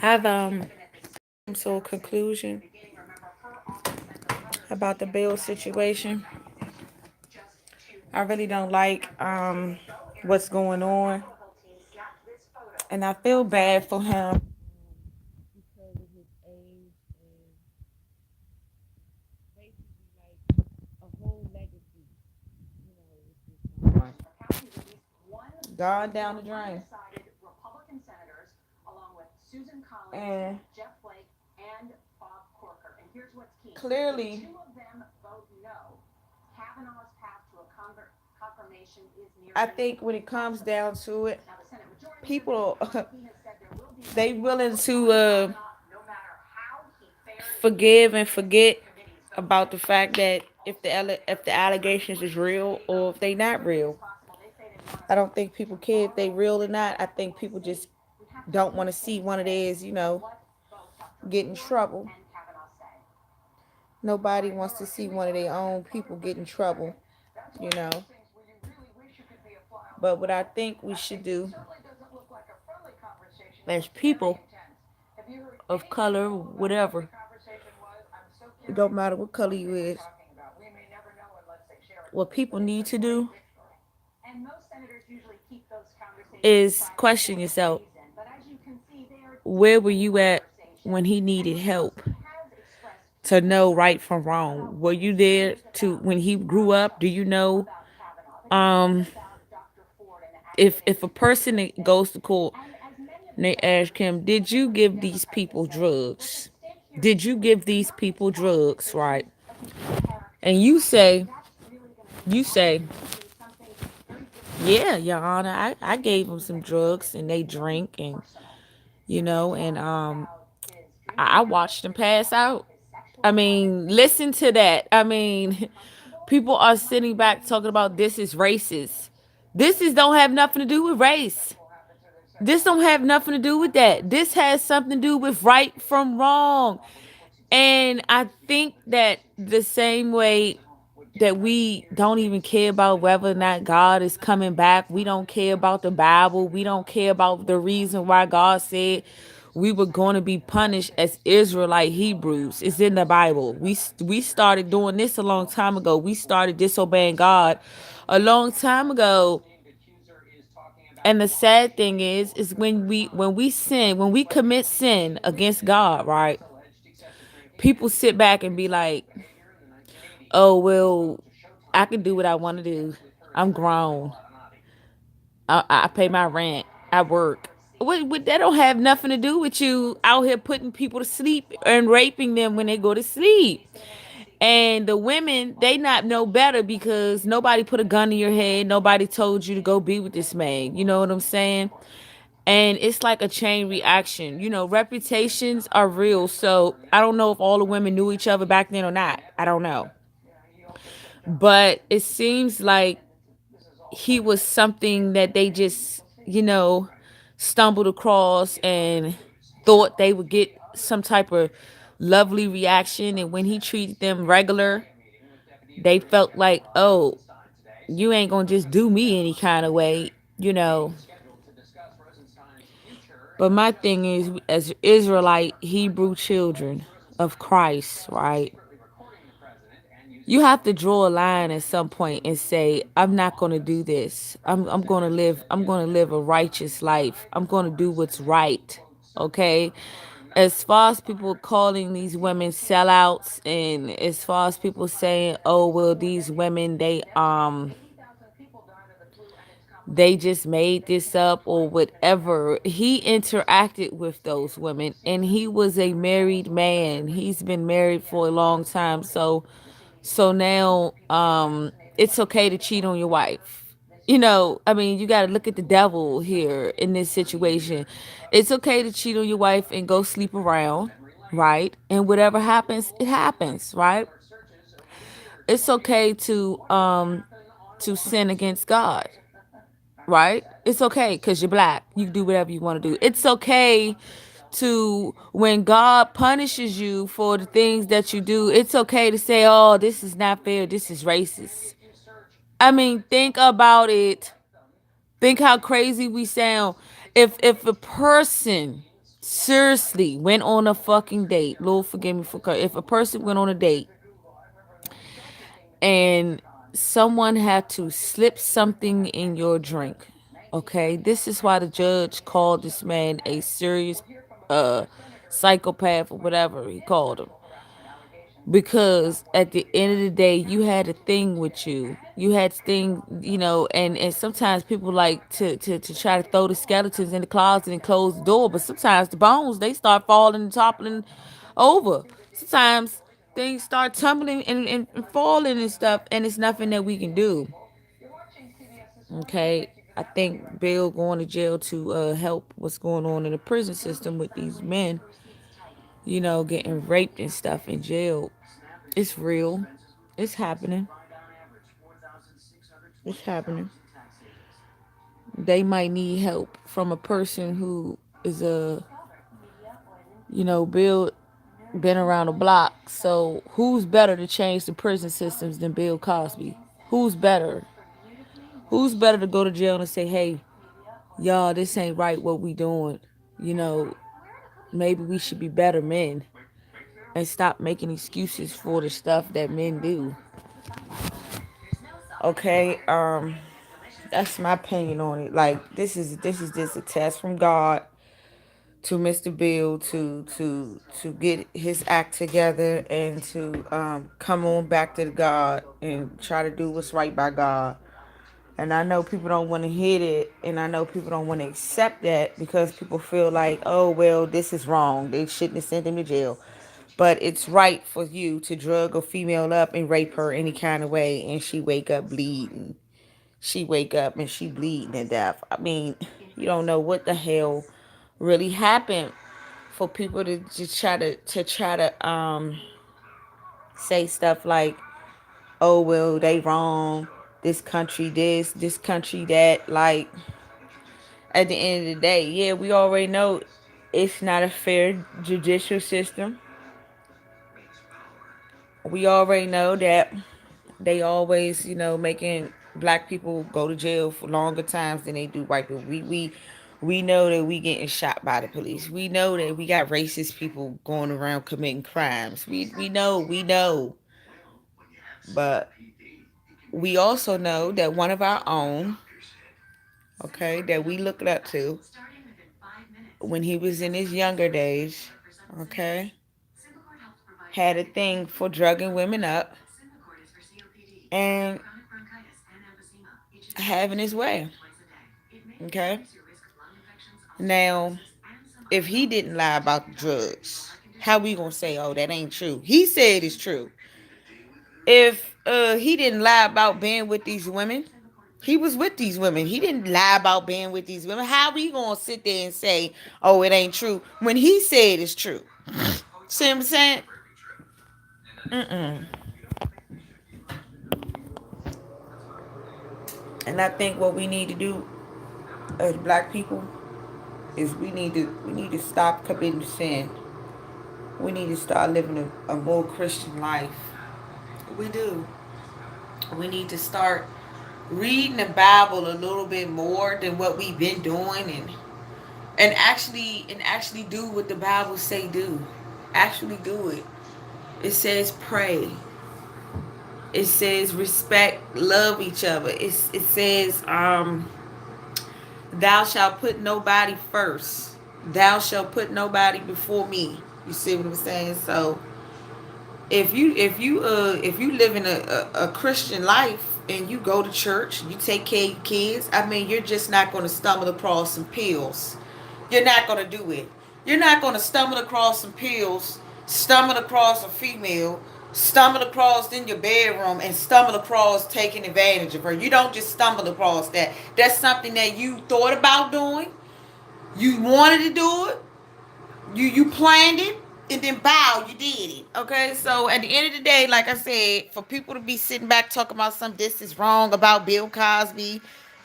I've come to a conclusion about the bill situation. I really don't like what's going on, and I feel bad for him because of his age and basically like a whole legacy, gone down the drain. And clearly, I think when it comes down to it, people they willing to forgive and forget about the fact that if the allegations is real or if they not real. I don't think people care if they real or not. I think people just don't want to see one of theirs, get in trouble. Nobody wants to see one of their own people get in trouble, you know. But what I think we should do as people of color, whatever, it don't matter what color you is, what people need to do is question yourself. Where were you at when he needed help to know right from wrong? Were you there to when he grew up? Do you know um if a person that goes to court and they ask him, did you give these people drugs? Did you give these people drugs, right? And you say, yeah, Your Honor, I gave them some drugs and they drink and I watched them pass out. I mean, listen to that. I mean, people are sitting back talking about this is racist. This is don't have nothing to do with race. This don't have nothing to do with that. This has something to do with right from wrong. And I think that the same way that we don't even care about whether or not God is coming back, we don't care about the Bible, we don't care about the reason why God said we were going to be punished as Israelite Hebrews. It's in the Bible. We started doing this a long time ago. We started disobeying God a long time ago. And the sad thing is when we sin, when we commit sin against God, right? People sit back and be like, "Oh well, I can do what I want to do. I'm grown. I pay my rent. I work." That don't have nothing to do with you out here putting people to sleep and raping them when they go to sleep. And the women, they not know better because nobody put a gun in your head. Nobody told you to go be with this man. You know what I'm saying? And it's like a chain reaction. Reputations are real. So I don't know if all the women knew each other back then or not. I don't know. But it seems like he was something that they just, stumbled across and thought they would get some type of lovely reaction. And when he treated them regular, they felt like, oh, you ain't gonna just do me any kind of way. But my thing is, as Israelite Hebrew children of Christ, right? You have to draw a line at some point and say, I'm not going to do this. I'm going to live a righteous life. I'm going to do what's right. Okay? As far as people calling these women sellouts, and as far as people saying, "Oh, well, these women they just made this up or whatever." He interacted with those women and he was a married man. He's been married for a long time. So now it's okay to cheat on your wife. I mean, you got to look at the devil here in this situation. It's okay to cheat on your wife and go sleep around, right? And whatever happens, it happens, right? It's okay to sin against God, right? It's okay because you're black. You can do whatever you want to do. It's okay to, when God punishes you for the things that you do, it's okay to say, oh, this is not fair. This is racist. I mean, think about it. Think how crazy we sound. If a person seriously went on a fucking date, Lord forgive me for if a person went on a date and someone had to slip something in your drink, okay, this is why the judge called this man a serious uh psychopath or whatever he called him, because at the end of the day you had a thing with you, you had thing, and sometimes people like to try to throw the skeletons in the closet and close the door, but sometimes the bones, they start falling and toppling over. Sometimes things start tumbling and falling and stuff, and it's nothing that we can do. Okay, I think Bill going to jail to help what's going on in the prison system with these men, getting raped and stuff in jail. It's real. It's happening. It's happening. They might need help from a person who is Bill been around the block. So who's better to change the prison systems than Bill Cosby? Who's better? Who's better to go to jail and say, hey, y'all, this ain't right what we doing. You know, maybe we should be better men and stop making excuses for the stuff that men do. Okay, that's my opinion on it. Like this is just a test from God to Mr. Bill to get his act together and to come on back to God and try to do what's right by God. And I know people don't want to hear it, and I know people don't want to accept that because people feel like, oh well, this is wrong. They shouldn't have sent him to jail. But it's right for you to drug a female up and rape her any kind of way, and she wake up bleeding. She wake up and she bleeding to death. I mean, you don't know what the hell really happened for people to just try to say stuff like, oh well, they wrong, this country this country that. Like, at the end of the day, yeah, we already know it's not a fair judicial system. We already know that they always, making black people go to jail for longer times than they do white people. We know that we getting shot by the police. We know that we got racist people going around committing crimes. We know. But we also know that one of our own, okay, that we looked up to when he was in his younger days, okay, had a thing for drugging women up and having his way. Okay. Now, if he didn't lie about the drugs, how we gonna say, oh, that ain't true? He said it's true. If he didn't lie about being with these women, he was with these women. He didn't lie about being with these women. How we gonna sit there and say, oh, it ain't true when he said it's true? See what I'm saying? Mm-mm. And I think what we need to do as black people is we need to stop committing sin. We need to start living a more Christian life. We do. We need to start reading the Bible a little bit more than what we've been doing, and actually do what the Bible say do. Actually do it. It says pray. It says respect, love each other. It says thou shalt put nobody first. Thou shalt put nobody before me. You see what I'm saying? So if you live in a Christian life and you go to church, you take care of your kids, I mean, you're just not going to stumble across some pills. You're not going to do it. You're not going to stumble across some pills, stumble across a female, stumble across in your bedroom, and stumble across taking advantage of her. You don't just stumble across that. That's something that you thought about doing. You wanted to do it. You planned it, and then bow, you did it. Okay, so at the end of the day, like I said, for people to be sitting back talking about some this is wrong about Bill Cosby,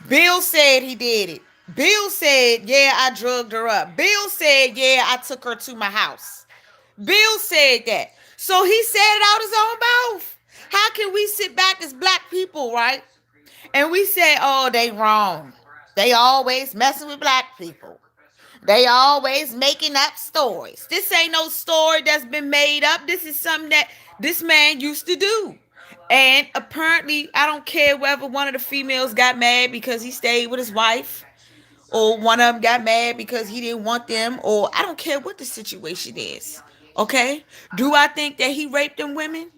Bill said he did it. Bill said, yeah, I drugged her up. Bill said, yeah, I took her to my house. Bill said that. So he said it out his own mouth. How can we sit back as black people, right? And we say, oh, they wrong. They always messing with black people. They always making up stories. This ain't no story that's been made up. This is something that this man used to do. And apparently, I don't care whether one of the females got mad because he stayed with his wife, or one of them got mad because he didn't want them, or I don't care what the situation is. Okay? Do I think that he raped them women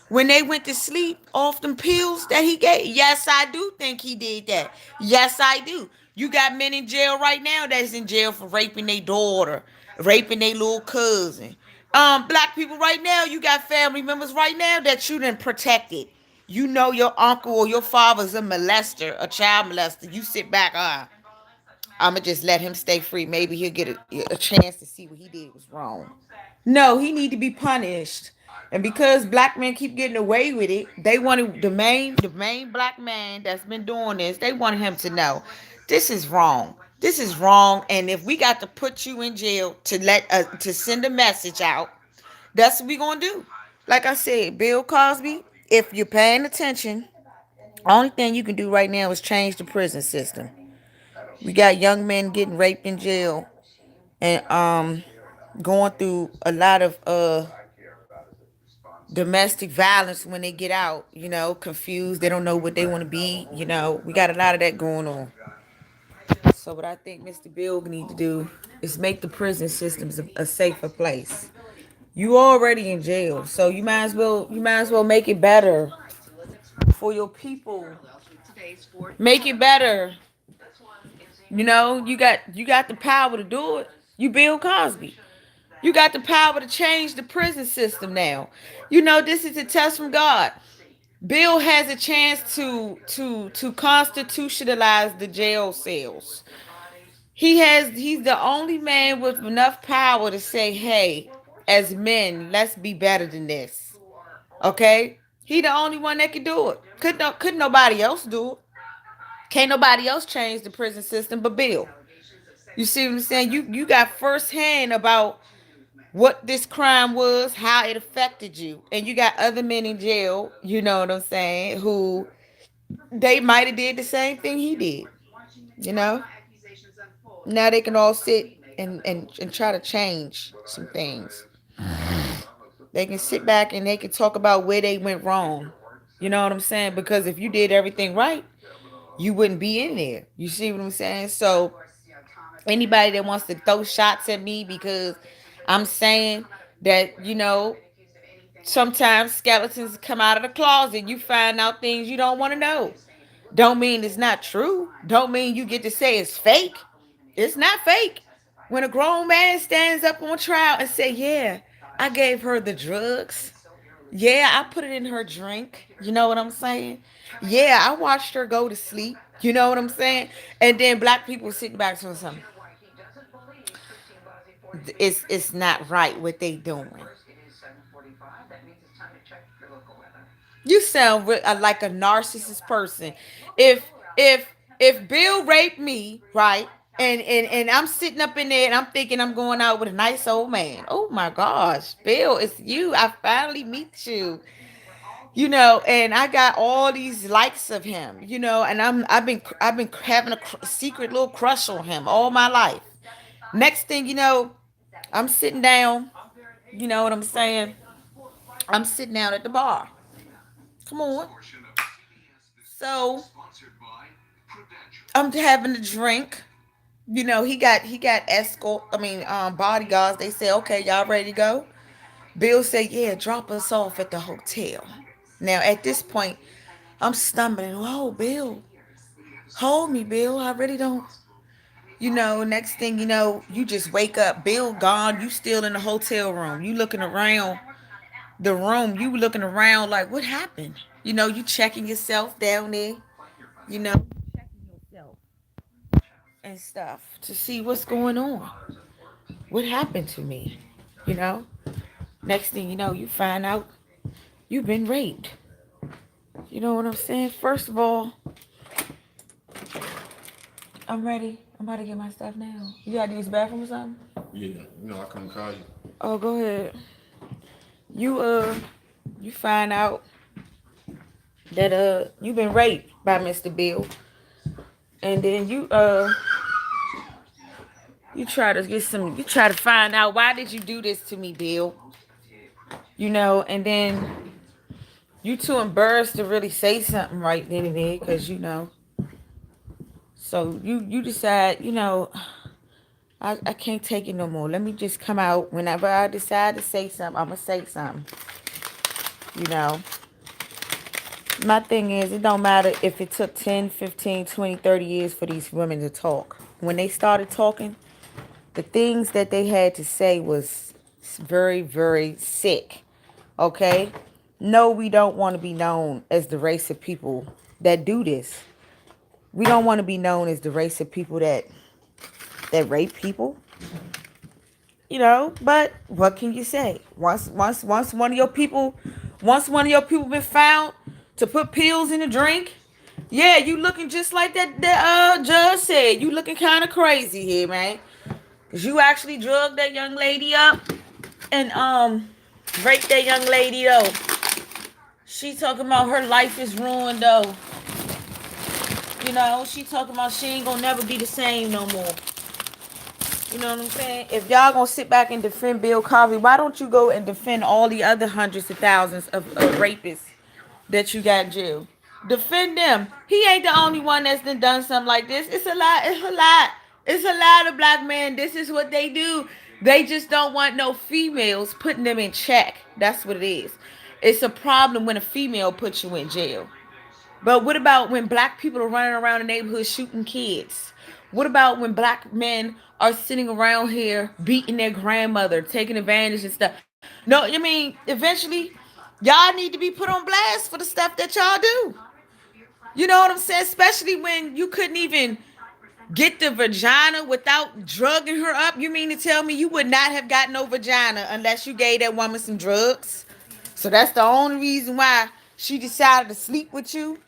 when they went to sleep off them pills that he gave? Yes, I do think he did that. Yes, I do. You got men in jail right now that's in jail for raping their daughter, raping their little cousin. Black people right now, you got family members right now that you done protected. You know your uncle or your father's a molester, a child molester. You sit back, I'ma just let him stay free. Maybe he'll get a chance to see what he did was wrong. No, he need to be punished. And because black men keep getting away with it, they wanted the main black man that's been doing this, they want him to know this is wrong. This is wrong. And if we got to put you in jail to send a message out, that's what we gonna do. Like I said, Bill Cosby, if you're paying attention, only thing you can do right now is change the prison system. We got young men getting raped in jail and going through a lot of domestic violence when they get out, confused. They don't know what they want to be. We got a lot of that going on. So what I think Mr. Bill need to do is make the prison systems a safer place. You already in jail, so you might as well make it better for your people. Make it better. You got the power to do it. You Bill Cosby. You got the power to change the prison system now. This is a test from God. Bill has a chance to constitutionalize the jail cells. He's the only man with enough power to say, "Hey, as men, let's be better than this." Okay? He the only one that can do it. Could nobody else do it? Can't nobody else change the prison system but Bill. You see what I'm saying? You got firsthand about what this crime was, how it affected you. And you got other men in jail, you know what I'm saying, who they might have did the same thing he did. You know? Now they can all sit and try to change some things. They can sit back and they can talk about where they went wrong. You know what I'm saying? Because if you did everything right, you wouldn't be in there. You see what I'm saying? So anybody that wants to throw shots at me because I'm saying that, sometimes skeletons come out of the closet. You find out things you don't want to know. Don't mean it's not true. Don't mean you get to say it's fake. It's not fake. When a grown man stands up on trial and say, "Yeah, I gave her the drugs. Yeah, I put it in her drink." You know what I'm saying? "Yeah, I watched her go to sleep." You know what I'm saying? And then black people sitting back to something. It's not right what they doing. You sound like a narcissist person. If if if Bill raped me, right, and I'm sitting up in there and I'm thinking I'm going out with a nice old man. Oh my gosh, Bill, it's you. I finally meet you. And I got all these likes of him. And I've been having a secret little crush on him all my life. Next thing you know, I'm sitting down. You know what I'm saying? I'm sitting down at the bar. Come on. So I'm having a drink. He got escort. I mean, bodyguards. They say, "Okay, y'all ready to go?" Bill said, "Yeah, drop us off at the hotel." Now at this point, I'm stumbling. "Oh, Bill, hold me, Bill. I really don't." Next thing you know, you just wake up. Bill gone. You still in the hotel room. You looking around the room. You looking around like, what happened? You checking yourself down there. Checking yourself and stuff to see what's going on. What happened to me? You know. Next thing you know, you find out you've been raped. You know what I'm saying? First of all, I'm ready. I'm about to get my stuff now. You gotta use the bathroom or something? Yeah, I come call you. Oh, go ahead. You you find out that you've been raped by Mr. Bill, and then You try to find out why did you do this to me, Bill? And then you too embarrassed to really say something right then and there, because so you decide, I can't take it no more. Let me just come out. Whenever I decide to say something, I'm gonna say something. You know. My thing is, it don't matter if it took 10, 15, 20, 30 years for these women to talk. When they started talking, the things that they had to say was very, very sick. Okay? No, we don't want to be known as the race of people that do this. We don't want to be known as the race of people that rape people. But what can you say? Once one of your people been found to put pills in a drink, yeah, you looking just like that judge said. You looking kind of crazy here, man. Cause you actually drugged that young lady up and raped that young lady though. She talking about her life is ruined though. She talking about she ain't gonna never be the same no more. You know what I'm saying? If y'all gonna sit back and defend Bill Cosby, why don't you go and defend all the other hundreds of thousands of rapists that you got in jail? Defend them. He ain't the only one that's done something like this. It's a lot. It's a lot. It's a lot of black men. This is what they do. They just don't want no females putting them in check. That's what it is. It's a problem when a female puts you in jail. But what about when black people are running around the neighborhood shooting kids? What about when black men are sitting around here beating their grandmother, taking advantage and stuff? No, I mean, eventually, y'all need to be put on blast for the stuff that y'all do. You know what I'm saying? Especially when you couldn't even get the vagina without drugging her up. You mean to tell me you would not have gotten no vagina unless you gave that woman some drugs? So that's the only reason why she decided to sleep with you?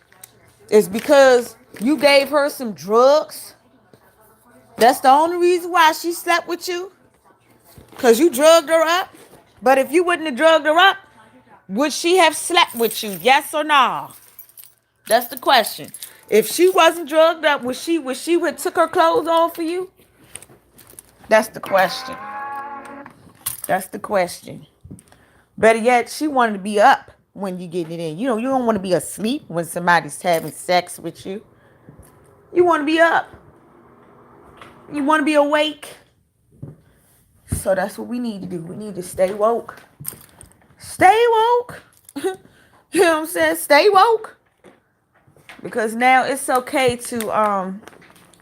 Is because you gave her some drugs? That's the only reason why she slept with you? Because you drugged her up? But if you wouldn't have drugged her up, would she have slept with you? Yes or no? That's the question. If she wasn't drugged up, would took her clothes off for you? That's the question. That's the question. Better yet, she wanted to be up when you getting it in. You don't want to be asleep when somebody's having sex with you. You want to be up. You want to be awake. So that's what we need to do. We need to stay woke. Stay woke. You know what I'm saying? Stay woke. Because now it's okay to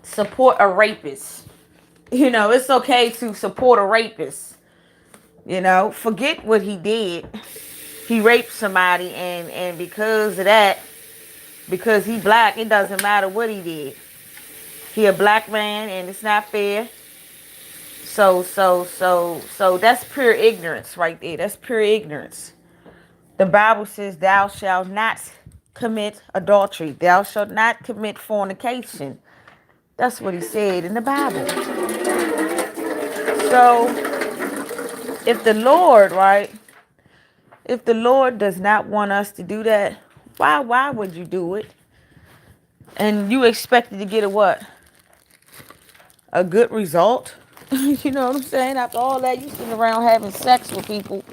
support a rapist. It's okay to support a rapist. Forget what he did. He raped somebody, and because of that, because he black, it doesn't matter what he did. He a black man, and it's not fair. So that's pure ignorance right there. That's pure ignorance. The Bible says, "Thou shalt not commit adultery. Thou shalt not commit fornication." That's what he said in the Bible. So if the Lord, right? If the Lord does not want us to do that, why would you do it? And you expected to get a what? A good result? You know what I'm saying? After all that, you sitting around having sex with people,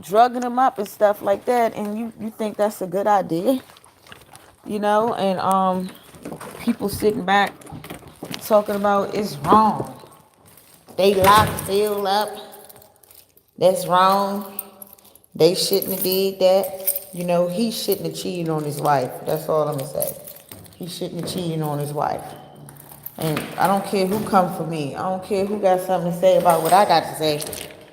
drugging them up and stuff like that, and you think that's a good idea? And people sitting back talking about it's wrong. They locked Phil up. That's wrong. They shouldn't have did that. He shouldn't have cheated on his wife. That's all I'm gonna say. He shouldn't have cheated on his wife. And I don't care who come for me. I don't care who got something to say about what I got to say.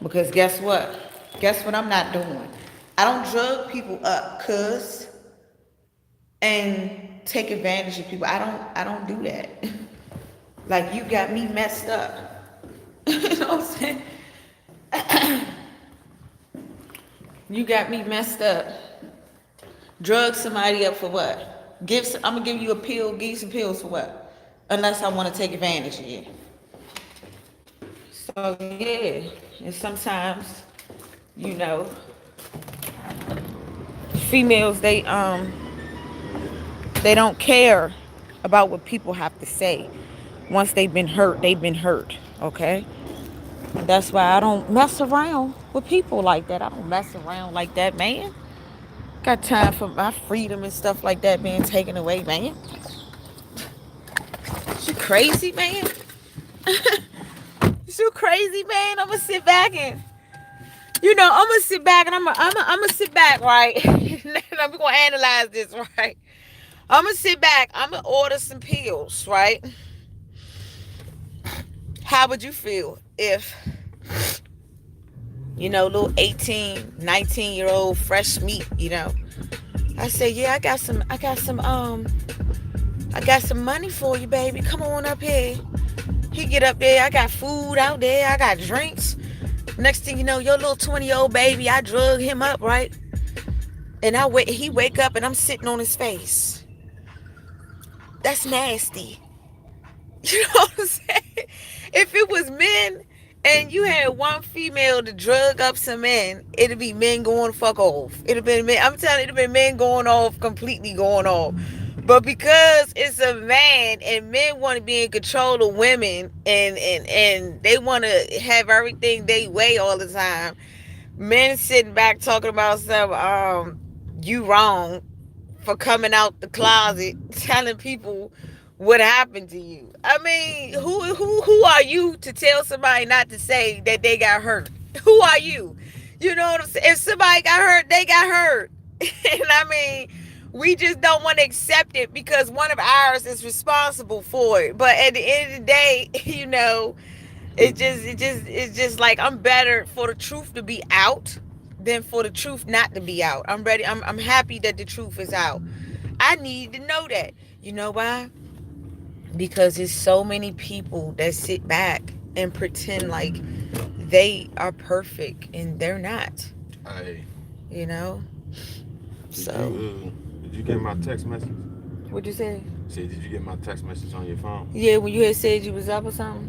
Because guess what? Guess what I'm not doing? I don't drug people up, cuz, and take advantage of people. I don't do that. Like, you got me messed up. You know what I'm saying? You got me messed up. Drug somebody up for what? I'm gonna give you a pill, give you some pills for what? Unless I want to take advantage of you. So yeah, and sometimes, you know, females they don't care about what people have to say. Once they've been hurt, they've been hurt. Okay? And that's why I don't mess around with people like that. I don't mess around like that, man. Got time for my freedom and stuff like that being taken away, man. You crazy, man? You crazy, man? I'm gonna sit back and I'm gonna sit back and I'm gonna sit back, right? I'm gonna analyze this, right? I'm gonna sit back. I'm gonna order some pills, right? How would you feel if little 18, 19-year old fresh meat, I say, yeah, I got some money for you, baby. Come on up here. He get up there, I got food out there, I got drinks. Next thing you know, your little 20-year-old baby, I drug him up, right? And he wake up and I'm sitting on his face. That's nasty. You know what I'm saying? If it was men and you had one female to drug up some men, it'd be men going fuck off. It'd have been men. I'm telling you, it'd have been men going off, completely going off. But because it's a man and men want to be in control of women and they want to have everything they way all the time, men sitting back talking about some you wrong for coming out the closet telling people what happened to you. I mean, who are you to tell somebody not to say that they got hurt? Who are you? You know what I'm saying? If somebody got hurt, they got hurt. And I mean, we just don't want to accept it because one of ours is responsible for it. But at the end of the day, it's just like I'm better for the truth to be out than for the truth not to be out. I'm ready. I'm happy that the truth is out. I need to know that. You know why? Because there's so many people that sit back and pretend like they are perfect and they're not. Hey, You know? did So, you get my text message? what'd you say? Say, did you get my text message on your phone? Yeah, when you had said you was up or something?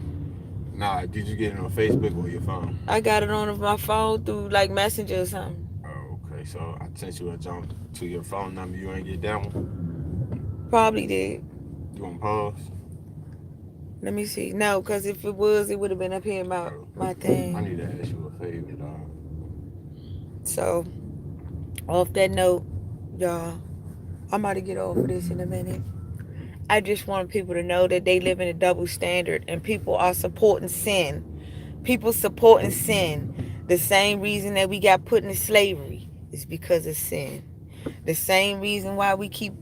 Nah, did you get it on Facebook or your phone? I got it on my phone through like Messenger or something. Oh, okay. So I sent you a jump to your phone number. You ain't get that one. Probably did. You want to pause? Let me see. No, because if it was, it would have been up here in Oh, my I thing. need to ask you a favor, dog. So, off that note, y'all, I'm about to get off of this in a minute. I just want people to know that they live in a double standard and people are supporting sin. People supporting sin. The same reason that we got put into slavery is because of sin. The same reason why we keep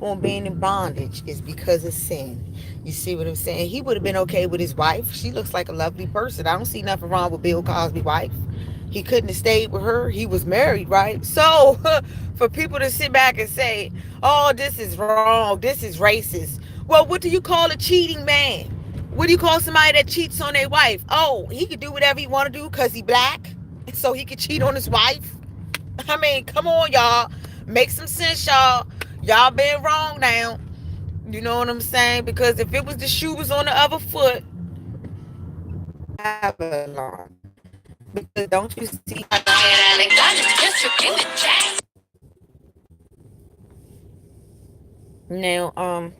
on being in bondage is because of sin. You see what I'm saying? He would have been okay with his wife. She looks like a lovely person. I don't see nothing wrong with Bill Cosby's wife. He couldn't have stayed with her. He was married, right? So for people to sit back and say, "Oh, this is wrong. This is racist." Well, what do you call a cheating man? What do you call somebody that cheats on their wife? Oh, he could do whatever he want to do because he black, so he could cheat on his wife. I mean, come on, y'all. Make some sense, y'all. Y'all been wrong now. You know what I'm saying? Because if it was the shoe was on the other foot, have an alarm. Because don't you see now,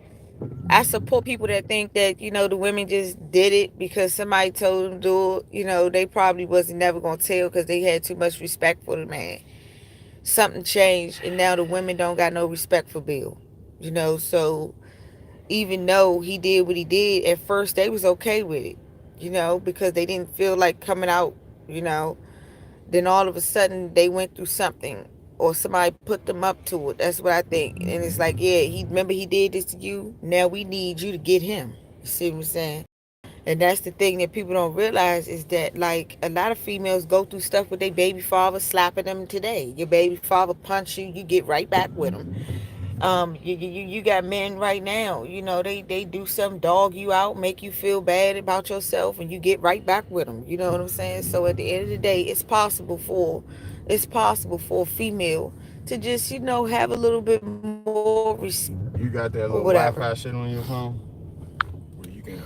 I support people that think that, the women just did it because somebody told them to do it. They probably wasn't never gonna tell because they had too much respect for the man. Something changed and now the women don't got no respect for Bill. So even though he did what he did, at first they was okay with it, because they didn't feel like coming out, you know. Then all of a sudden they went through something or somebody put them up to it. That's what I think. And it's like, yeah, he remember he did this to you. Now we need you to get him. You see what I'm saying? And that's the thing that people don't realize is that like a lot of females go through stuff with their baby father slapping them today. Your baby father punch you, you get right back with him. You got men right now, they do some dog you out, make you feel bad about yourself, and you get right back with them. You know what I'm saying? So at the end of the day, it's possible for a female to just have a little bit more respect You got or that little whatever. Wi-Fi shit on your phone where you can